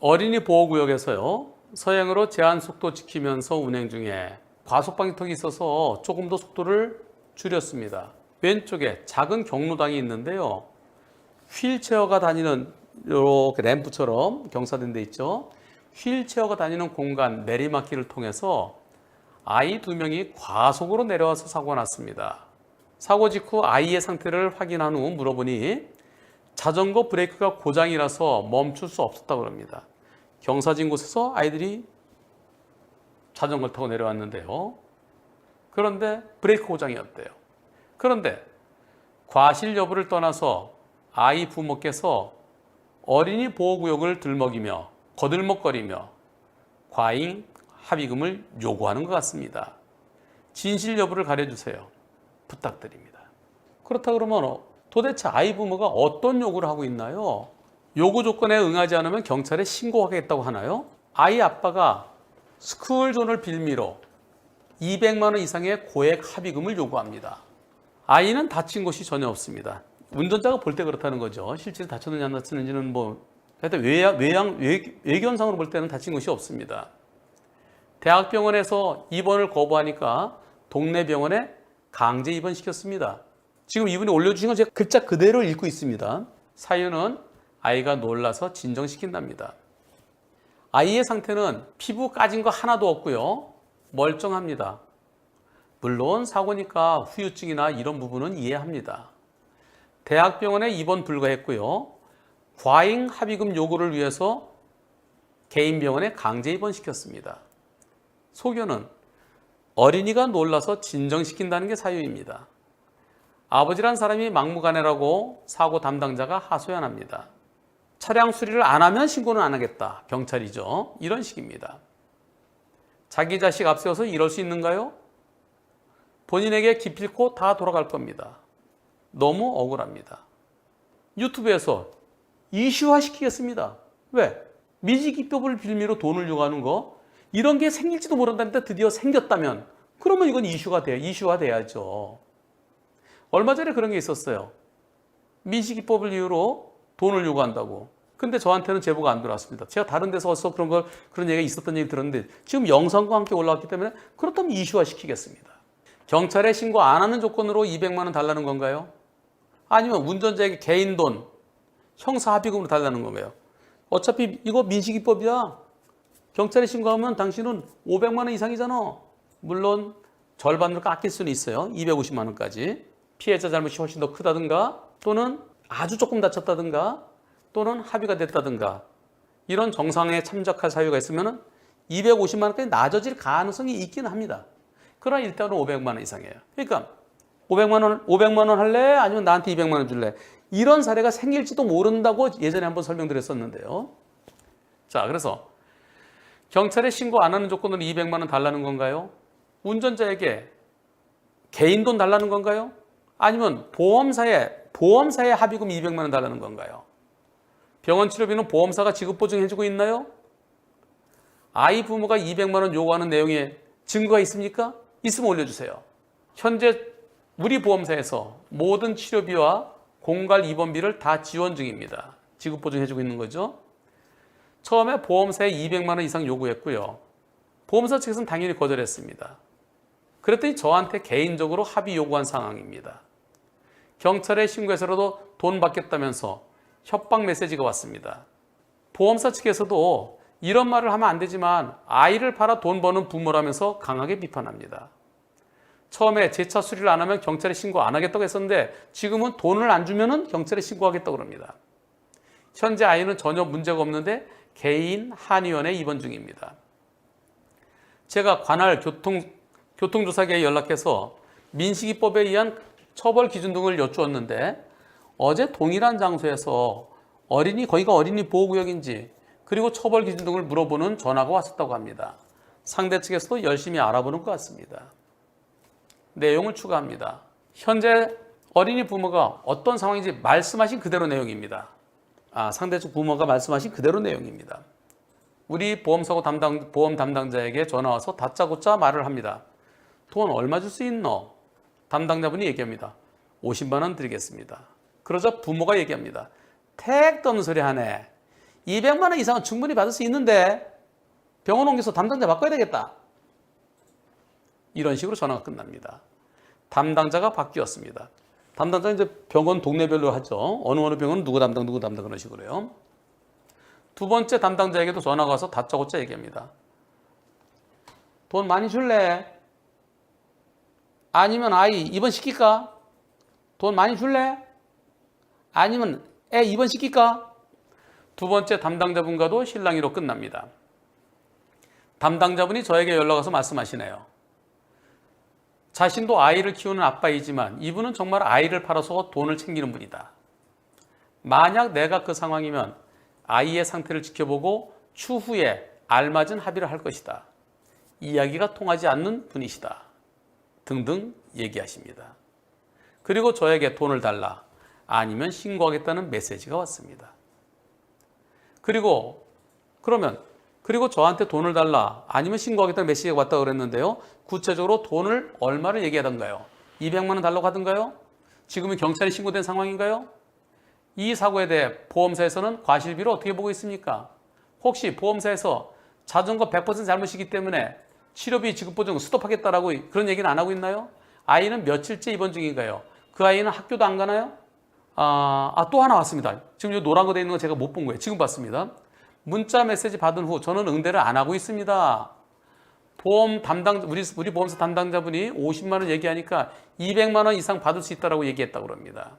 어린이 보호구역에서요, 서행으로 제한 속도 지키면서 운행 중에 과속 방지턱이 있어서 조금 더 속도를 줄였습니다. 왼쪽에 작은 경로당이 있는데요. 휠체어가 다니는 이렇게 램프처럼 경사된 데 있죠. 휠체어가 다니는 공간 내리막길을 통해서 아이 2명이 과속으로 내려와서 사고가 났습니다. 사고 직후 아이의 상태를 확인한 후 물어보니 자전거 브레이크가 고장이라서 멈출 수 없었다고 합니다. 경사진 곳에서 아이들이 자전거를 타고 내려왔는데요. 그런데 브레이크 고장이었대요. 그런데 과실 여부를 떠나서 아이 부모께서 어린이 보호구역을 들먹이며 거들먹거리며 과잉 합의금을 요구하는 것 같습니다. 진실 여부를 가려주세요. 부탁드립니다. 그렇다 그러면 도대체 아이 부모가 어떤 요구를 하고 있나요? 요구 조건에 응하지 않으면 경찰에 신고하겠다고 하나요? 아이 아빠가 스쿨존을 빌미로 200만 원 이상의 고액 합의금을 요구합니다. 아이는 다친 곳이 전혀 없습니다. 운전자가 볼 때 그렇다는 거죠. 실제로 다쳤는지 안 다쳤는지는 하여튼 외견상으로 볼 때는 다친 곳이 없습니다. 대학병원에서 입원을 거부하니까 동네 병원에 강제 입원시켰습니다. 지금 이분이 올려주신 건 제가 글자 그대로 읽고 있습니다. 사유는 아이가 놀라서 진정시킨답니다. 아이의 상태는 피부 까진 거 하나도 없고요. 멀쩡합니다. 물론 사고니까 후유증이나 이런 부분은 이해합니다. 대학병원에 입원 불가했고요. 과잉 합의금 요구를 위해서 개인 병원에 강제 입원시켰습니다. 소견은 어린이가 놀라서 진정시킨다는 게 사유입니다. 아버지란 사람이 막무가내라고 사고 담당자가 하소연합니다. 차량 수리를 안 하면 신고는 안 하겠다. 경찰이죠. 이런 식입니다. 자기 자식 앞세워서 이럴 수 있는가요? 본인에게 기필코 다 돌아갈 겁니다. 너무 억울합니다. 유튜브에서 이슈화 시키겠습니다. 왜? 미지기법을 빌미로 돈을 요구하는 거, 이런 게 생길지도 모른다는데 드디어 생겼다면 그러면 이건 이슈화 돼야죠. 얼마 전에 그런 게 있었어요. 미지기법을 이유로 돈을 요구한다고. 근데 저한테는 제보가 안 들어왔습니다. 제가 다른 데서 그런 얘기가 있었던 얘기 들었는데 지금 영상과 함께 올라왔기 때문에 그렇다면 이슈화 시키겠습니다. 경찰에 신고 안 하는 조건으로 200만 원 달라는 건가요? 아니면 운전자에게 개인 돈, 형사 합의금으로 달라는 건가요? 어차피 이거 민식이법이야. 경찰에 신고하면 당신은 500만 원 이상이잖아. 물론 절반으로 깎일 수는 있어요. 250만 원까지. 피해자 잘못이 훨씬 더 크다든가 또는 아주 조금 다쳤다든가 또는 합의가 됐다든가 이런 정상에 참작할 사유가 있으면 250만 원까지 낮아질 가능성이 있긴 합니다. 그러나 일단은 500만 원 이상이에요. 그러니까 500만 원 할래? 아니면 나한테 200만 원 줄래? 이런 사례가 생길지도 모른다고 예전에 한번 설명드렸었는데요. 자, 그래서 경찰에 신고 안 하는 조건으로 200만 원 달라는 건가요? 운전자에게 개인 돈 달라는 건가요? 아니면 보험사에 합의금 200만 원 달라는 건가요? 병원 치료비는 보험사가 지급 보증해주고 있나요? 아이 부모가 200만 원 요구하는 내용에 증거가 있습니까? 있으면 올려주세요. 현재 우리 보험사에서 모든 치료비와 공갈 입원비를 다 지원 중입니다. 지급 보증해주고 있는 거죠. 처음에 보험사에 200만 원 이상 요구했고요. 보험사 측에서는 당연히 거절했습니다. 그랬더니 저한테 개인적으로 합의 요구한 상황입니다. 경찰에 신고해서라도 돈 받겠다면서 협박 메시지가 왔습니다. 보험사 측에서도 이런 말을 하면 안 되지만 아이를 팔아 돈 버는 부모라면서 강하게 비판합니다. 처음에 제 차 수리를 안 하면 경찰에 신고 안 하겠다고 했었는데 지금은 돈을 안 주면 경찰에 신고하겠다고 합니다. 현재 아이는 전혀 문제가 없는데 개인 한의원에 입원 중입니다. 제가 관할 교통조사계에 연락해서 민식이법에 의한 처벌 기준 등을 여쭈었는데 어제 동일한 장소에서 거기가 어린이 보호구역인지 그리고 처벌 기준 등을 물어보는 전화가 왔었다고 합니다. 상대 측에서도 열심히 알아보는 것 같습니다. 내용을 추가합니다. 현재 어린이 부모가 어떤 상황인지 말씀하신 그대로 내용입니다. 상대 측 부모가 말씀하신 그대로 내용입니다. 우리 보험 담당자에게 전화 와서 다짜고짜 말을 합니다. 돈 얼마 줄 수 있노? 담당자분이 얘기합니다. 50만 원 드리겠습니다. 그러자 부모가 얘기합니다. 택도 없는 소리 하네. 200만 원 이상은 충분히 받을 수 있는데 병원 옮겨서 담당자 바꿔야 되겠다. 이런 식으로 전화가 끝납니다. 담당자가 바뀌었습니다. 담당자는 이제 병원 동네별로 하죠. 어느 병원은 누구 담당 그런 식으로요. 두 번째 담당자에게도 전화가 와서 다짜고짜 얘기합니다. 돈 많이 줄래? 아니면 아이 입원시킬까? 돈 많이 줄래? 아니면 애 입원시킬까? 두 번째 담당자분과도 실랑이로 끝납니다. 담당자분이 저에게 연락 와서 말씀하시네요. 자신도 아이를 키우는 아빠이지만 이분은 정말 아이를 팔아서 돈을 챙기는 분이다. 만약 내가 그 상황이면 아이의 상태를 지켜보고 추후에 알맞은 합의를 할 것이다. 이야기가 통하지 않는 분이시다. 등등 얘기하십니다. 그리고 저에게 돈을 달라. 아니면 신고하겠다는 메시지가 왔습니다. 그리고 저한테 돈을 달라. 아니면 신고하겠다는 메시지가 왔다고 그랬는데요. 구체적으로 돈을 얼마를 얘기하던가요? 200만 원 달라고 하던가요? 지금은 경찰에 신고된 상황인가요? 이 사고에 대해 보험사에서는 과실비를 어떻게 보고 있습니까? 혹시 보험사에서 자전거 100% 잘못이기 때문에 치료비 지급 보증 스톱하겠다라고 그런 얘기는 안 하고 있나요? 아이는 며칠째 입원 중인가요? 그 아이는 학교도 안 가나요? 또 하나 왔습니다. 지금 이 노란 거 돼 있는 거 제가 못 본 거예요. 지금 봤습니다. 문자 메시지 받은 후 저는 응대를 안 하고 있습니다. 우리 보험사 담당자분이 50만 원 얘기하니까 200만 원 이상 받을 수 있다고 얘기했다고 합니다.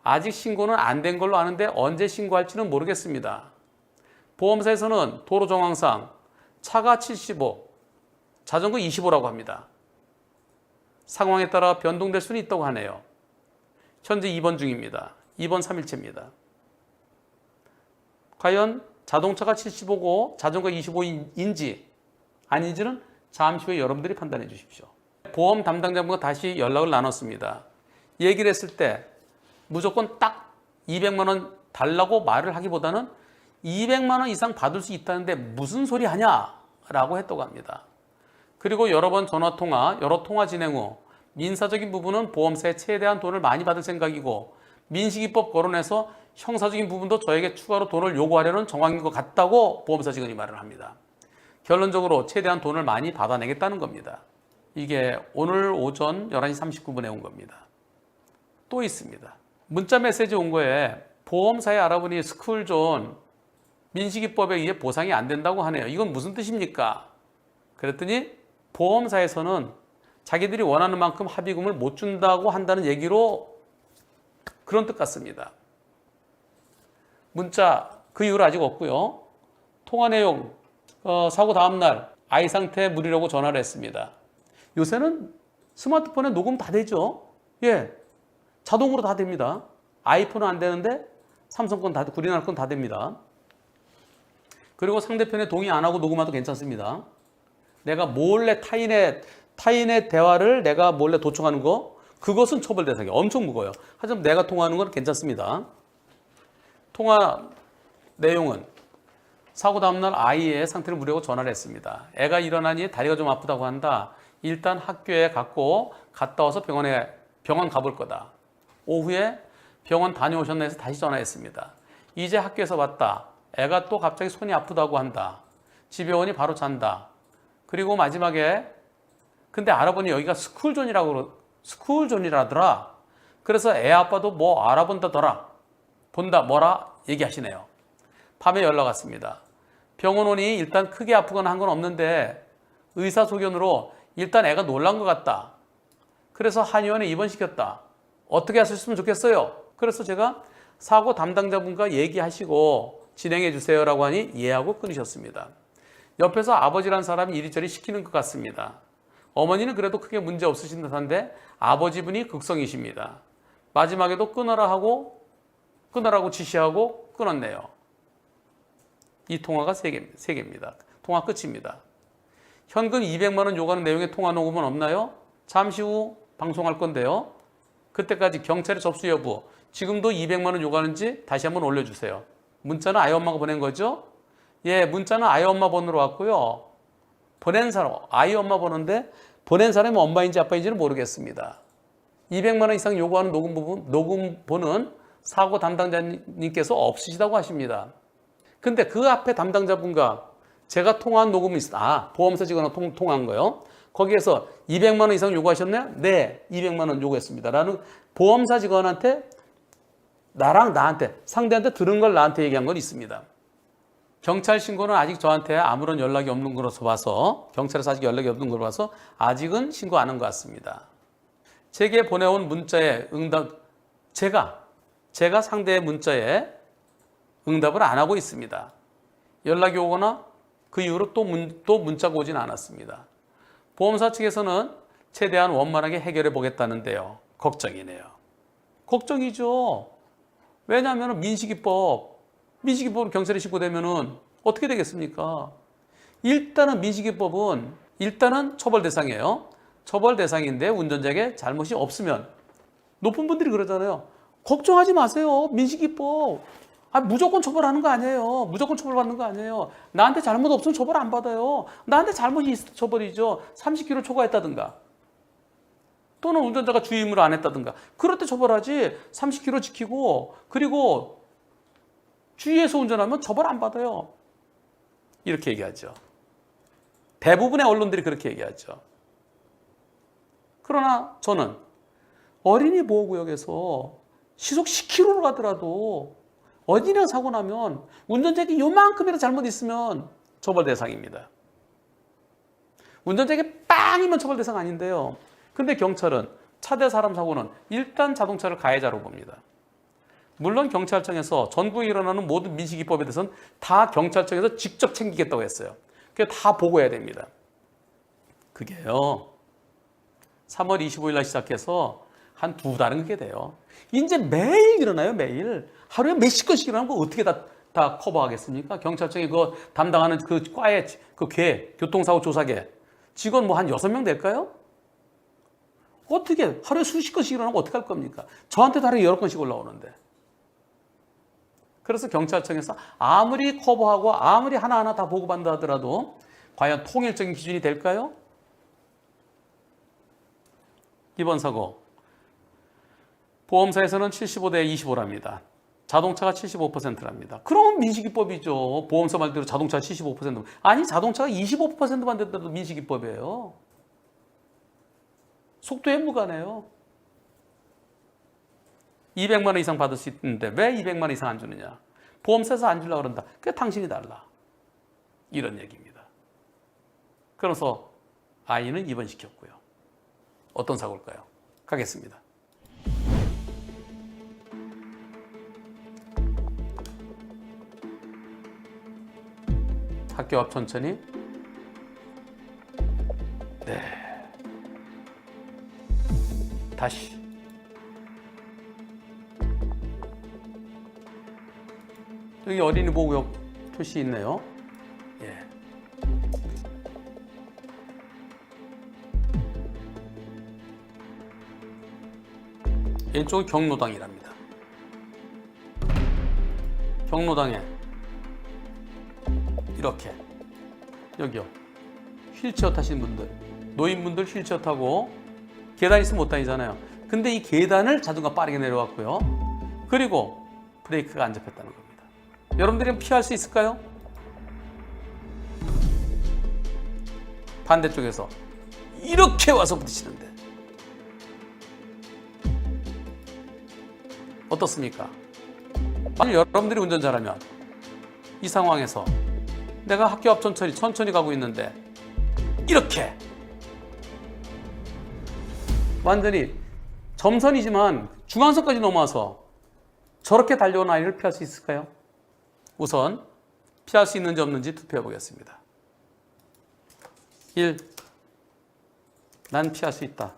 아직 신고는 안 된 걸로 아는데 언제 신고할지는 모르겠습니다. 보험사에서는 도로 정황상 차가 75, 자전거 25라고 합니다. 상황에 따라 변동될 수는 있다고 하네요. 현재 입원 중입니다. 입원 3일째입니다. 과연 자동차가 75고 자전거 25인지 아닌지는 잠시 후에 여러분들이 판단해 주십시오. 보험 담당자분과 다시 연락을 나눴습니다. 얘기를 했을 때 무조건 딱 200만 원 달라고 말을 하기보다는 200만 원 이상 받을 수 있다는데 무슨 소리 하냐라고 했다고 합니다. 그리고 여러 번 여러 통화 진행 후 민사적인 부분은 보험사에 최대한 돈을 많이 받을 생각이고 민식이법 거론해서 형사적인 부분도 저에게 추가로 돈을 요구하려는 정황인 것 같다고 보험사 직원이 말을 합니다. 결론적으로 최대한 돈을 많이 받아내겠다는 겁니다. 이게 오늘 오전 11시 39분에 온 겁니다. 또 있습니다. 문자 메시지 온 거에 보험사에 알아보니 스쿨존 민식이법에 의해 보상이 안 된다고 하네요. 이건 무슨 뜻입니까? 그랬더니 보험사에서는 자기들이 원하는 만큼 합의금을 못 준다고 한다는 얘기로 그런 뜻 같습니다. 문자 그 이후로 아직 없고요. 통화 내용 사고 다음날 아이 상태 물으려고 전화를 했습니다. 요새는 스마트폰에 녹음 다 되죠. 자동으로 다 됩니다. 아이폰은 안 되는데 삼성 건 우리나라 건 다 됩니다. 그리고 상대편에 동의 안 하고 녹음해도 괜찮습니다. 내가 몰래 타인의 대화를 내가 몰래 도청하는 거, 그것은 처벌 대상이 엄청 무거워요. 하지만 내가 통화하는 건 괜찮습니다. 통화 내용은 사고 다음날 아이의 상태를 물으려고 전화를 했습니다. 애가 일어나니 다리가 좀 아프다고 한다. 일단 학교에 갔다 와서 병원 가볼 거다. 오후에 병원 다녀오셨나 해서 다시 전화했습니다. 이제 학교에서 왔다. 애가 또 갑자기 손이 아프다고 한다. 집에 오니 바로 잔다. 그리고 마지막에 근데 알아보니 여기가 스쿨존이라더라. 그래서 애 아빠도 뭐 알아본다더라. 뭐라 얘기하시네요. 밤에 연락 왔습니다. 병원 오니 일단 크게 아프거나 한 건 없는데 의사소견으로 일단 애가 놀란 것 같다. 그래서 한의원에 입원시켰다. 어떻게 하셨으면 좋겠어요? 그래서 제가 사고 담당자분과 얘기하시고 진행해 주세요라고 하니 예하고 끊으셨습니다. 옆에서 아버지란 사람이 이리저리 시키는 것 같습니다. 어머니는 그래도 크게 문제 없으신 듯한데 아버지분이 극성이십니다. 마지막에도 끊으라고 지시하고 끊었네요. 이 통화가 3개입니다. 통화 끝입니다. 현금 200만 원 요구하는 내용의 통화 녹음은 없나요? 잠시 후 방송할 건데요. 그때까지 경찰에 접수 여부, 지금도 200만 원 요구하는지 다시 한번 올려주세요. 문자는 아이 엄마가 보낸 거죠? 문자는 아이 엄마 번호로 왔고요. 보낸 사람, 아이 엄마 번호인데 보낸 사람이 엄마인지 아빠인지는 모르겠습니다. 200만 원 이상 요구하는 녹음본은 사고 담당자님께서 없으시다고 하십니다. 근데 그 앞에 담당자분과 제가 통화한 녹음이 있어. 보험사 직원하고 통화한 거요. 거기에서 200만 원 이상 요구하셨나요? 네, 200만 원 요구했습니다. 라는 보험사 직원한테 나한테 상대한테 들은 걸 나한테 얘기한 건 있습니다. 경찰 신고는 아직 저한테 아무런 연락이 없는 걸로 봐서 경찰에서 아직 연락이 없는 걸로 봐서 아직은 신고 안 한 것 같습니다. 제게 보내온 문자에 제가 상대의 문자에 응답을 안 하고 있습니다. 연락이 오거나 그 이후로 또 문자가 오진 않았습니다. 보험사 측에서는 최대한 원만하게 해결해 보겠다는데요. 걱정이네요. 걱정이죠. 왜냐하면 민식이법으로 경찰에 신고되면은 어떻게 되겠습니까? 일단은 민식이법은 처벌 대상이에요. 처벌 대상인데 운전자에게 잘못이 없으면 높은 분들이 그러잖아요. 걱정하지 마세요. 민식이법. 무조건 처벌하는 거 아니에요. 무조건 처벌받는 거 아니에요. 나한테 잘못 없으면 처벌 안 받아요. 나한테 잘못이 있어도 처벌이죠. 30km 초과했다든가 또는 운전자가 주의임을 안 했다든가 그럴 때 처벌하지. 30km 지키고 그리고 주의해서 운전하면 처벌 안 받아요. 이렇게 얘기하죠. 대부분의 언론들이 그렇게 얘기하죠. 그러나 저는 어린이 보호구역에서 시속 10km로 가더라도 어린이가 사고 나면 운전자에게 요만큼이라도 잘못 있으면 처벌 대상입니다. 운전자에게 빵이면 처벌 대상 아닌데요. 근데 경찰은 차 대 사람 사고는 일단 자동차를 가해자로 봅니다. 물론 경찰청에서 전국에 일어나는 모든 민식이법에 대해서는 다 경찰청에서 직접 챙기겠다고 했어요. 그게 다 보고해야 됩니다. 그게요. 3월 25일 날 시작해서 한 2달은 그게 돼요. 이제 매일 일어나요, 매일. 하루에 몇십 건씩 일어나면 어떻게 다 커버하겠습니까? 경찰청에 그 담당하는 그 과의 교통사고 조사계 직원 뭐 한 6명 될까요? 어떻게 하루에 수십 건씩 일어나면 어떻게 할 겁니까? 저한테도 하루에 10건씩 올라오는데. 그래서 경찰청에서 아무리 커버하고 아무리 하나하나 다 보고받는다 하더라도 과연 통일적인 기준이 될까요? 이번 사고 보험사에서는 75대 25랍니다. 자동차가 75%랍니다. 그러면 민식이법이죠. 보험사 말대로 자동차가 75%. 아니 자동차가 25%만 됐다도 민식이법이에요. 속도에 무관해요. 200만 원 이상 받을 수 있는데 왜 200만 원 이상 안 주느냐. 보험사에서 안 주려고 그런다. 그게 당신이 달라. 이런 얘기입니다. 그래서 아이는 입원시켰고요. 어떤 사고일까요? 가겠습니다. 학교 앞 천천히. 네. 다시. 여기 어린이 보호구역 표시 있네요. 예. 왼쪽은 경로당이랍니다. 경로당에 이렇게 여기요. 휠체어 타시는 분들, 노인분들 휠체어 타고 계단 있으면 못 다니잖아요. 근데 이 계단을 자전거 빠르게 내려왔고요. 그리고 브레이크가 안 잡혔다는 겁니다. 여러분들은 피할 수 있을까요? 반대쪽에서 이렇게 와서 부딪히는데 어떻습니까? 만약 여러분들이 운전자라면 이 상황에서 내가 학교 앞 천천히 가고 있는데 이렇게 완전히 점선이지만 중앙선까지 넘어와서 저렇게 달려온 아이를 피할 수 있을까요? 우선 피할 수 있는지 없는지 투표해 보겠습니다. 1. 난 피할 수 있다.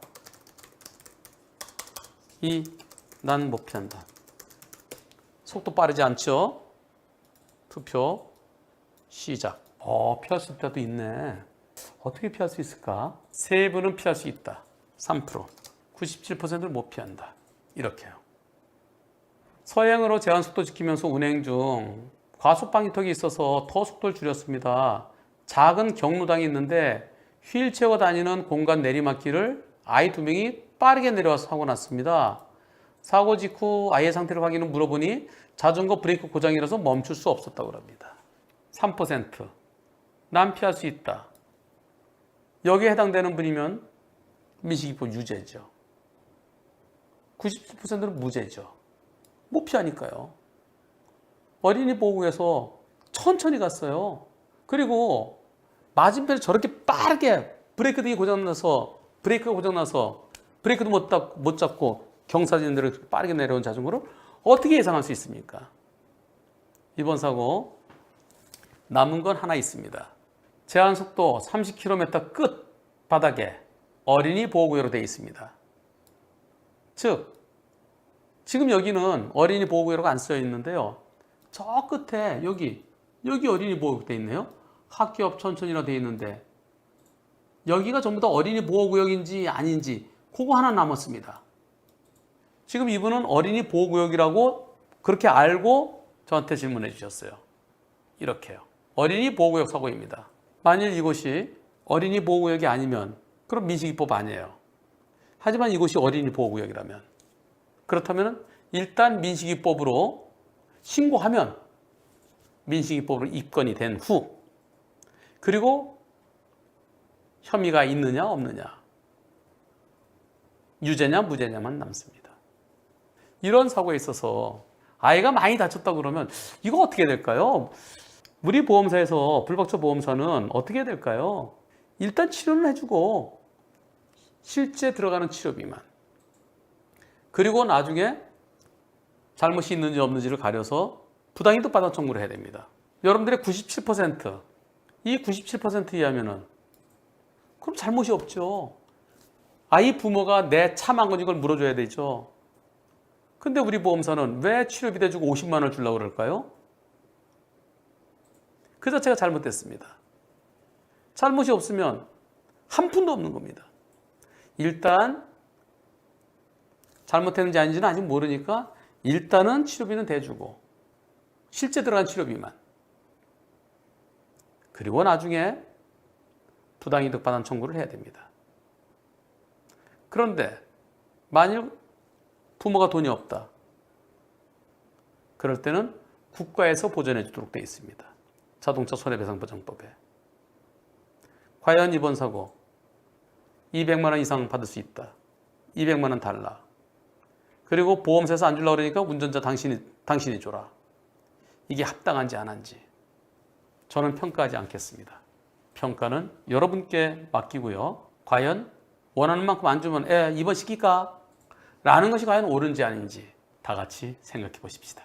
2. 난 못 피한다. 속도 빠르지 않죠? 투표 시작. 피할 수 있다도 있네. 어떻게 피할 수 있을까? 세 분은 피할 수 있다. 3%. 97%를 못 피한다. 이렇게요. 서행으로 제한 속도 지키면서 운행 중 과속 방지턱이 있어서 더 속도를 줄였습니다. 작은 경로당이 있는데 휠체어가 다니는 공간 내리막길을 아이 2명이 빠르게 내려와서 사고 났습니다. 사고 직후 아이의 상태를 확인을 물어보니 자전거 브레이크 고장이라서 멈출 수 없었다고 합니다. 3%. 난 피할 수 있다. 여기에 해당되는 분이면 민식이법 유죄죠. 97%는 무죄죠. 못 피하니까요. 어린이 보호구에서 천천히 갔어요. 그리고 맞은편에 저렇게 빠르게 브레이크등이 고장나서 브레이크도 못 잡고 경사진들을 빠르게 내려온 자전거를 어떻게 예상할 수 있습니까? 이번 사고 남은 건 하나 있습니다. 제한속도 30km 끝 바닥에 어린이 보호구역으로 되어 있습니다. 즉 지금 여기는 어린이 보호구역으로 안 쓰여 있는데요. 저 끝에 여기 어린이 보호구역 되어 있네요. 학교 앞 천천히라 되어 있는데 여기가 전부 다 어린이 보호구역인지 아닌지 그거 하나 남았습니다. 지금 이분은 어린이 보호구역이라고 그렇게 알고 저한테 질문해 주셨어요. 이렇게요. 어린이 보호구역 사고입니다. 만일 이곳이 어린이 보호구역이 아니면 그럼 민식이법 아니에요. 하지만 이곳이 어린이 보호구역이라면 그렇다면 일단 민식이법으로 신고하면 민식이법으로 입건이 된 후 그리고 혐의가 있느냐 없느냐 유죄냐 무죄냐만 남습니다. 이런 사고에 있어서 아이가 많이 다쳤다고 그러면 이거 어떻게 될까요? 우리 보험사에서 불박차 보험사는 어떻게 될까요? 일단 치료는 해주고 실제 들어가는 치료비만 그리고 나중에 잘못이 있는지 없는지를 가려서 부당이득 반환 청구를 해야 됩니다. 여러분들의 97% 이 97%에 하면은 그럼 잘못이 없죠. 아이 부모가 내 차 망가진 걸 물어줘야 되죠. 근데 우리 보험사는 왜 치료비 대주고 50만 원을 주려고 그럴까요? 그 자체가 잘못됐습니다. 잘못이 없으면 한 푼도 없는 겁니다. 일단 잘못했는지 아닌지는 아직 모르니까 일단은 치료비는 대주고 실제 들어간 치료비만 그리고 나중에 부당이득 반환 청구를 해야 됩니다. 그런데 만일 부모가 돈이 없다. 그럴 때는 국가에서 보전해 주도록 되어 있습니다. 자동차 손해배상보장법에. 과연 이번 사고 200만 원 이상 받을 수 있다. 200만 원 달라. 그리고 보험사에서 안 주려고 그러니까 운전자 당신이 줘라. 이게 합당한지 안 한지 저는 평가하지 않겠습니다. 평가는 여러분께 맡기고요. 과연 원하는 만큼 안 주면 이번 시킬까? 라는 것이 과연 옳은지 아닌지 다 같이 생각해 보십시다.